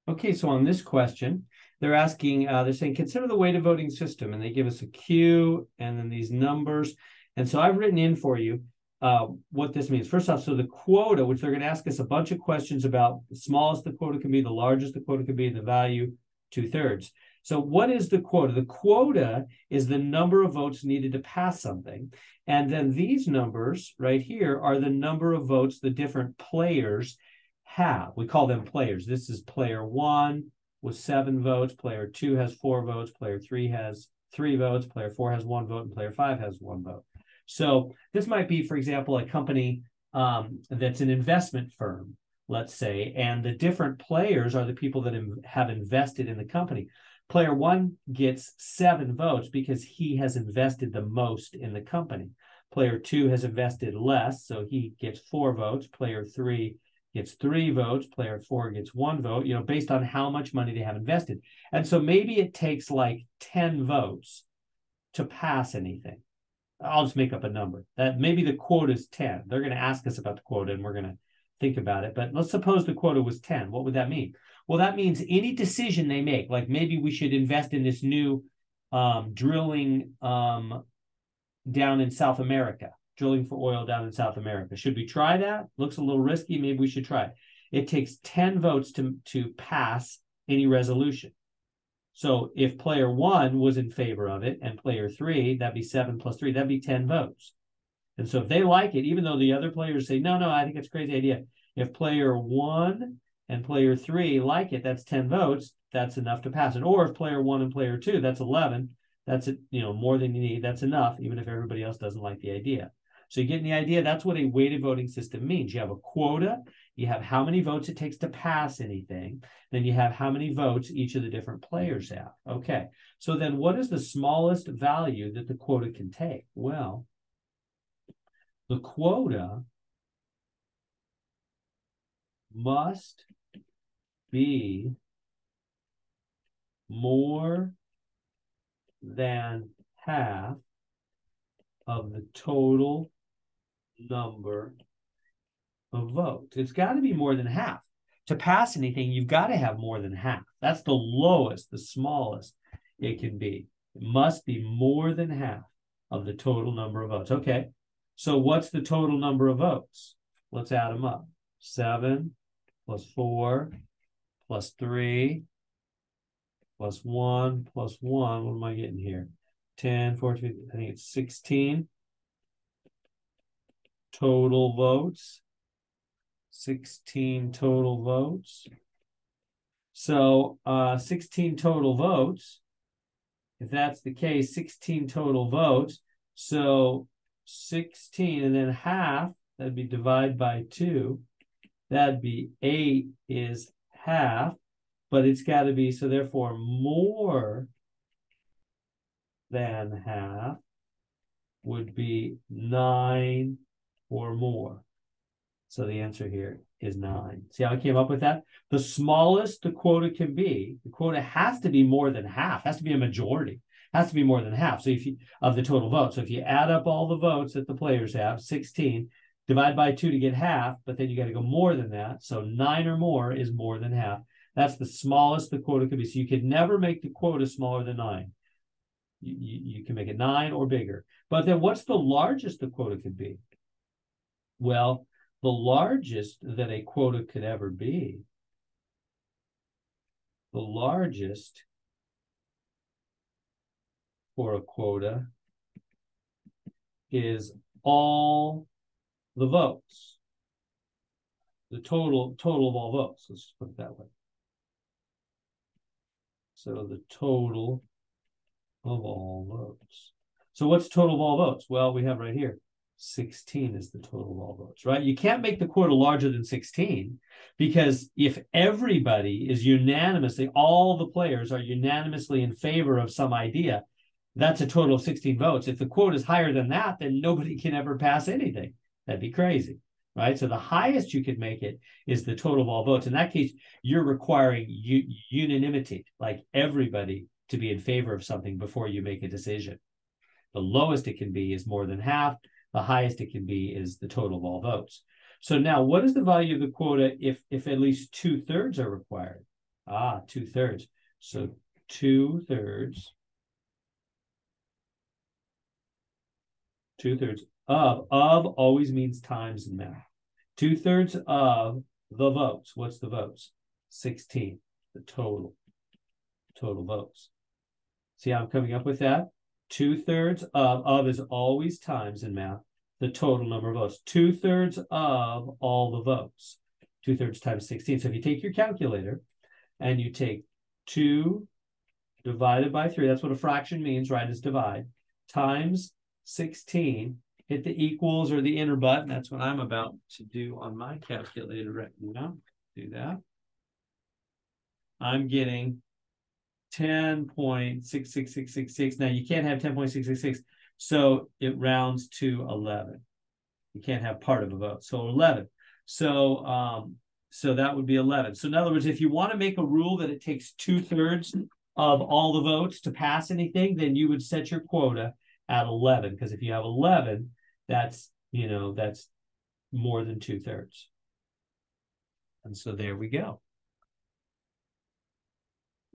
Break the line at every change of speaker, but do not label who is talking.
Okay, so on this question, they're asking, they're saying, consider the weighted voting system, and they give us a Q and then these numbers. And so I've written in for you what this means. First off, so the quota, which they're going to ask us a bunch of questions about the smallest the quota can be, the largest the quota can be, the value 2/3. So what is the quota? The quota is the number of votes needed to pass something. And then these numbers right here are the number of votes the different players have. We call them players. This is player 1 with 7 votes. Player 2 has 4 votes. Player 3 has 3 votes. Player 4 has 1 vote. And player 5 has 1 vote. So this might be, for example, a company that's an investment firm, let's say, and the different players are the people that have invested in the company. Player 1 gets 7 votes because he has invested the most in the company. Player 2 has invested less, so he gets 4 votes. Player 3 gets 3 votes. Player 4 gets 1 vote, based on how much money they have invested. And so maybe it takes like 10 votes to pass anything. I'll just make up a number. That maybe the quota is 10. They're going to ask us about the quota and we're going to think about it. But let's suppose the quota was 10. What would that mean? Well, that means any decision they make, like maybe we should invest in this new drilling down in South America, drilling for oil down in South America. Should we try that? Looks a little risky. Maybe we should try it. It takes 10 votes to pass any resolution. So if player 1 was in favor of it and player 3, that'd be 7 plus 3, that'd be 10 votes. And so if they like it, even though the other players say, no, I think it's a crazy idea. If player 1 and player 3 like it, that's 10 votes. That's enough to pass it. Or if player 1 and player 2, that's 11. That's more than you need. That's enough, even if everybody else doesn't like the idea. So you get the idea. That's what a weighted voting system means. You have a quota. You have how many votes it takes to pass anything. Then you have how many votes each of the different players have. Okay. So then what is the smallest value that the quota can take? Well, the quota must be more than half of the total number of votes. It's got to be more than half. To pass anything, you've got to have more than half. That's the lowest, the smallest it can be. It must be more than half of the total number of votes. Okay, so what's the total number of votes? Let's add them up. 7 plus 4 plus 3 plus 1 plus 1. What am I getting here? 10, 14, I think it's 16 total votes. 16 total votes. So 16 total votes. If that's the case, 16 total votes. So 16 and then half, that'd be divided by 2. That'd be 8 is half, but it's got to be, so therefore more than half would be 9 or more. So the answer here is 9. See how I came up with that? The smallest the quota can be, the quota has to be more than half, has to be a majority, has to be more than half. So if you, of the total vote. So if you add up all the votes that the players have, 16, divide by 2 to get half, but then you got to go more than that. So 9 or more is more than half. That's the smallest the quota could be. So you could never make the quota smaller than 9. You can make it 9 or bigger. But then what's the largest the quota could be? Well, the largest that a quota could ever be, the largest for a quota is all the votes, the total of all votes. Let's just put it that way. So the total of all votes. So what's total of all votes? Well, we have right here. 16 is the total of all votes, right? You can't make the quota larger than 16 because if everybody is unanimously, all the players are unanimously in favor of some idea, that's a total of 16 votes. If the quota is higher than that, then nobody can ever pass anything. That'd be crazy, right? So the highest you could make it is the total of all votes. In that case, you're requiring unanimity, like everybody to be in favor of something before you make a decision. The lowest it can be is more than half. The highest it can be is the total of all votes. So now what is the value of the quota if at least 2/3 are required? Ah, 2/3. So 2/3. 2/3 of always means times in math. 2/3 of the votes. What's the votes? 16. The total votes. See how I'm coming up with that? 2/3 of is always times in math. The total number of votes. 2/3 of all the votes. 2/3 times 16. So if you take your calculator and you take 2 divided by 3, that's what a fraction means, right? Is divide, times 16, hit the equals or the enter button. That's what I'm about to do on my calculator right now. Do that. I'm getting 10.66666. Now you can't have 10.666, so it rounds to 11. You can't have part of a vote, so 11. So that would be 11. So in other words, if you want to make a rule that it takes 2/3 of all the votes to pass anything, then you would set your quota at 11, because if you have 11, that's more than 2/3. And so there we go.